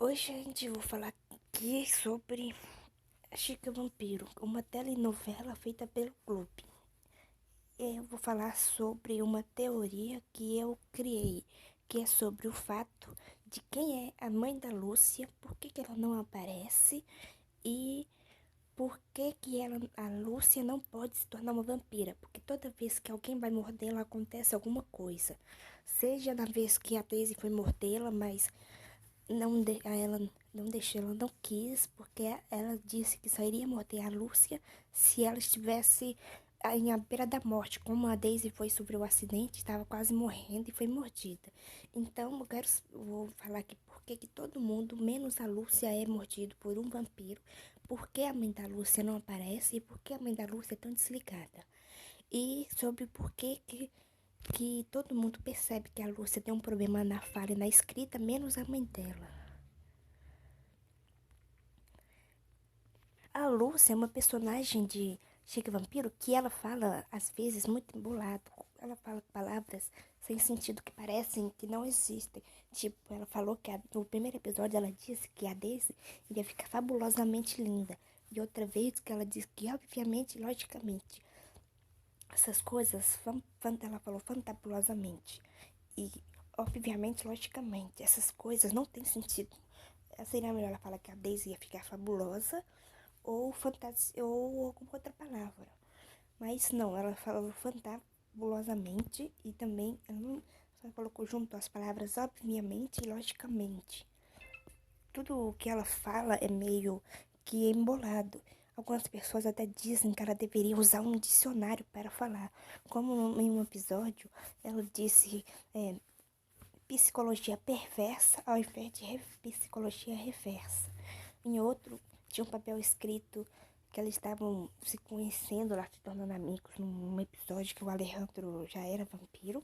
Hoje, gente, eu vou falar aqui sobre Chica Vampiro, uma telenovela feita pelo Globo. Eu vou falar sobre uma teoria que eu criei, que é sobre o fato de quem é a mãe da Lúcia, por que ela não aparece e por que a Lúcia não pode se tornar uma vampira. Porque toda vez que alguém vai mordê-la, acontece alguma coisa. Seja na vez que a Daisy foi mordê-la, mas ela não deixou, ela não quis, porque ela disse que só iria morder a Lúcia se ela estivesse à beira da morte. Como a Daisy sofreu um acidente, estava quase morrendo e foi mordida. Então, vou falar aqui porque que todo mundo, menos a Lúcia, é mordido por um vampiro, porque a mãe da Lúcia não aparece e porque a mãe da Lúcia é tão desligada. E sobre por que todo mundo percebe que a Lúcia tem um problema na fala e na escrita, menos a mãe dela. A Lúcia é uma personagem de Chica Vampiro que ela fala, às vezes, muito embolado. Ela fala palavras sem sentido que parecem que não existem. Tipo, ela falou que no primeiro episódio ela disse que a Daisy iria ficar fabulosamente linda. E outra vez que ela disse que, obviamente, logicamente, essas coisas, ela falou fantabulosamente. E, obviamente, logicamente, essas coisas não têm sentido. Seria melhor ela falar que a Daisy ia ficar fabulosa ou fantasia ou alguma outra palavra. Mas não, ela falou fantabulosamente e também ela não só colocou junto as palavras obviamente e logicamente. Tudo o que ela fala é meio que embolado. Algumas pessoas até dizem que ela deveria usar um dicionário para falar. Como em um episódio, ela disse psicologia perversa ao invés de psicologia reversa. Em outro, tinha um papel escrito que eles estavam se conhecendo lá, se tornando amigos, num episódio que o Alejandro já era vampiro.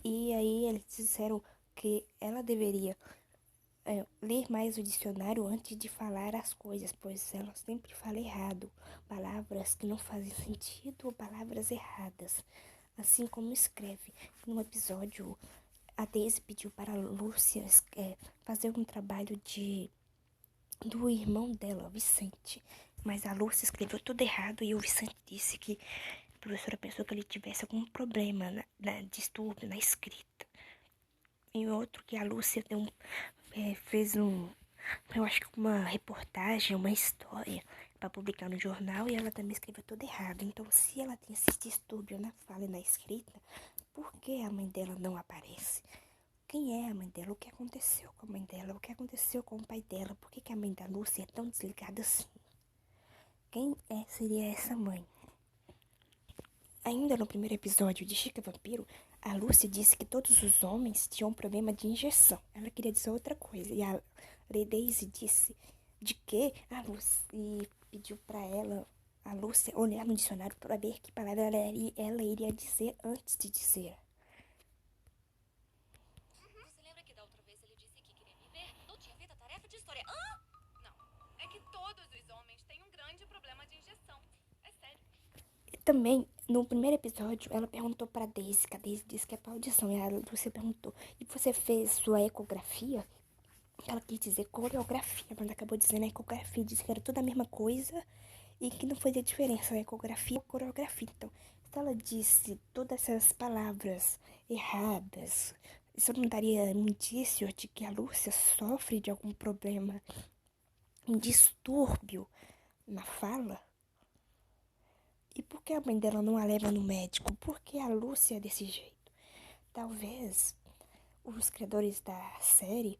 E aí eles disseram que ela deveria ler mais o dicionário antes de falar as coisas, pois ela sempre fala errado, palavras que não fazem sentido ou palavras erradas, assim como escreve. No episódio, a Daisy pediu para a Lúcia fazer um trabalho do irmão dela, o Vicente. Mas a Lúcia escreveu tudo errado e o Vicente disse que a professora pensou que ele tivesse algum problema, distúrbio na escrita. E outro que a Lúcia fez eu acho que uma reportagem, uma história para publicar no jornal e ela também escreveu tudo errado. Então, se ela tem esse distúrbio na fala e na escrita, por que a mãe dela não aparece? Quem é a mãe dela? O que aconteceu com a mãe dela? O que aconteceu com o pai dela? Por que a mãe da Lúcia é tão desligada assim? Seria essa mãe? Ainda no primeiro episódio de Chica Vampiro, a Lúcia disse que todos os homens tinham um problema de injeção. Ela queria dizer outra coisa. E a Daisy disse de que a Lúcia pediu para ela, a Lúcia, olhar no dicionário para ver que palavra ela iria dizer antes de dizer. Você lembra que da outra vez ele disse que queria me ver? Não tinha feito a tarefa de história. Hã? Não. É que todos os homens têm um grande problema de injeção. É sério. E também, no primeiro episódio, ela perguntou para Daisy, que a Daisy disse que é para audição. E a Lúcia perguntou, e você fez sua ecografia? Ela quis dizer coreografia, mas acabou dizendo ecografia. Disse que era tudo a mesma coisa e que não fazia diferença ecografia ou coreografia. Então, se ela disse todas essas palavras erradas, isso não daria indício de que a Lúcia sofre de algum problema, um distúrbio na fala? E por que a mãe dela não a leva no médico? Por que a Lúcia é desse jeito? Talvez os criadores da série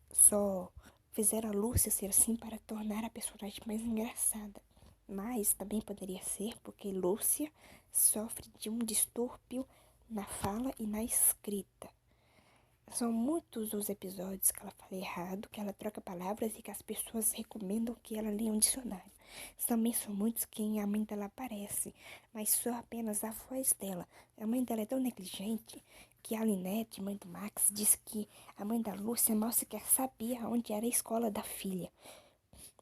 só fizeram a Lúcia ser assim para tornar a personagem mais engraçada. Mas também poderia ser porque Lúcia sofre de um distúrbio na fala e na escrita. São muitos os episódios que ela fala errado, que ela troca palavras e que as pessoas recomendam que ela leia um dicionário. Também são muitos que a mãe dela aparece, mas só apenas a voz dela. A mãe dela é tão negligente que a Linette, mãe do Max, disse que a mãe da Lúcia mal sequer sabia onde era a escola da filha.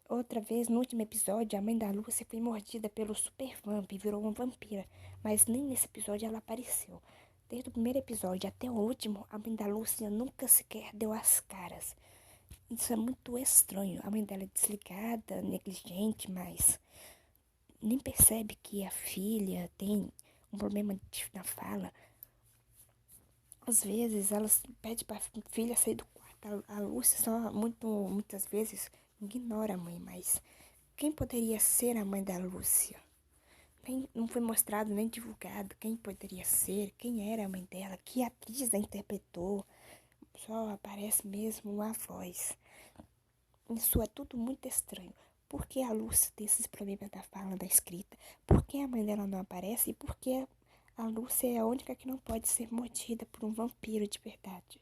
Outra vez, no último episódio, a mãe da Lúcia foi mordida pelo Super Vamp e virou uma vampira, mas nem nesse episódio ela apareceu. Desde o primeiro episódio até o último, a mãe da Lúcia nunca sequer deu as caras. Isso é muito estranho. A mãe dela é desligada, negligente, mas nem percebe que a filha tem um problema na fala. Às vezes, elas pedem para a filha sair do quarto. A Lúcia só muitas vezes ignora a mãe, mas quem poderia ser a mãe da Lúcia? Não foi mostrado nem divulgado quem poderia ser, quem era a mãe dela, que atriz a interpretou. Só aparece mesmo a voz. Isso é tudo muito estranho. Por que a Lúcia tem esses problemas da fala, da escrita? Por que a mãe dela não aparece? E por que a Lúcia é a única que não pode ser mordida por um vampiro de verdade?